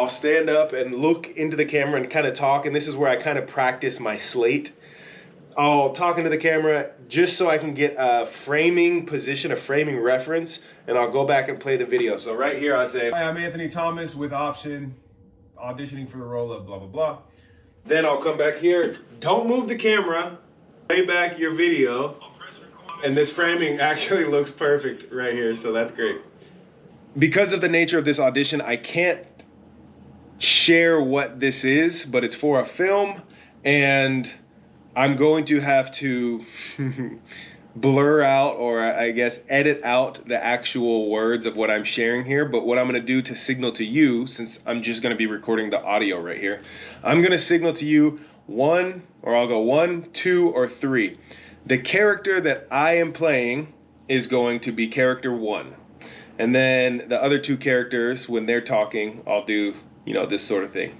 I'll stand up and look into the camera and kind of talk, and this is where I kind of practice my slate. I'll talk into the camera just so I can get a framing position, a framing reference, and I'll go back and play the video. So right here I'll say, "Hi, I'm Anthony Thomas with Audition, auditioning for the role of blah, blah, blah." Then I'll come back here. Don't move the camera. Play back your video. And this framing actually looks perfect right here, so that's great. Because of the nature of this audition, I can't share what this is, but it's for a film, and I'm going to have to blur out, or I guess edit out, the actual words of what I'm sharing here. But what I'm going to do to signal to you, since I'm just going to be recording the audio right here, I'm going to signal to you one, or I'll go 1, 2, or 3. The character that I am playing is going to be character 1. And then the other 2 characters, when they're talking, I'll do, you know, this sort of thing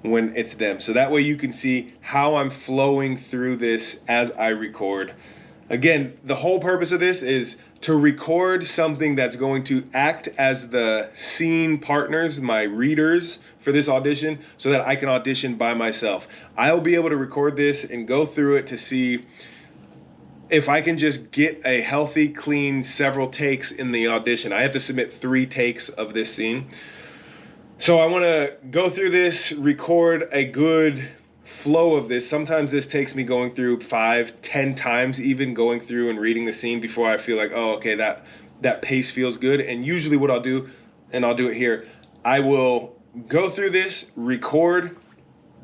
when it's them. So that way you can see how I'm flowing through this as I record. Again, the whole purpose of this is to record something that's going to act as the scene partners, my readers for this audition, so that I can audition by myself. I'll be able to record this and go through it to see if I can just get a healthy, clean, several takes in the audition. I have to submit 3 takes of this scene. So I want to go through this, record a good flow of this. Sometimes this takes me going through 5, 10 times even, going through and reading the scene before I feel like, oh, okay, that pace feels good. And usually what I'll do, and I'll do it here, I will go through this, record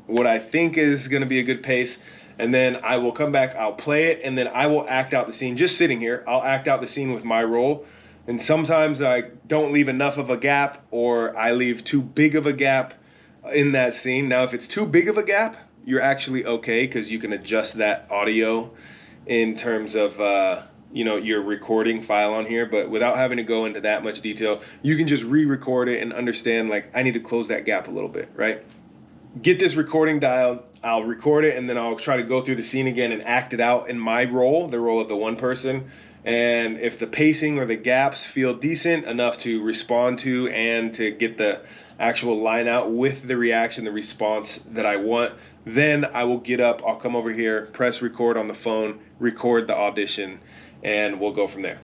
what I think is going to be a good pace, and then I will come back, I'll play it, and then I will act out the scene. Just sitting here, I'll act out the scene with my role. And sometimes I don't leave enough of a gap, or I leave too big of a gap in that scene. Now, if it's too big of a gap, you're actually okay, because you can adjust that audio in terms of you know, your recording file on here. But without having to go into that much detail, you can just re-record it and understand, like, I need to close that gap a little bit, right? Get this recording dialed, I'll record it, and then I'll try to go through the scene again and act it out in my role, the role of the one person. And if the pacing or the gaps feel decent enough to respond to and to get the actual line out with the reaction, the response that I want, then I will get up, I'll come over here, press record on the phone, record the audition, and we'll go from there.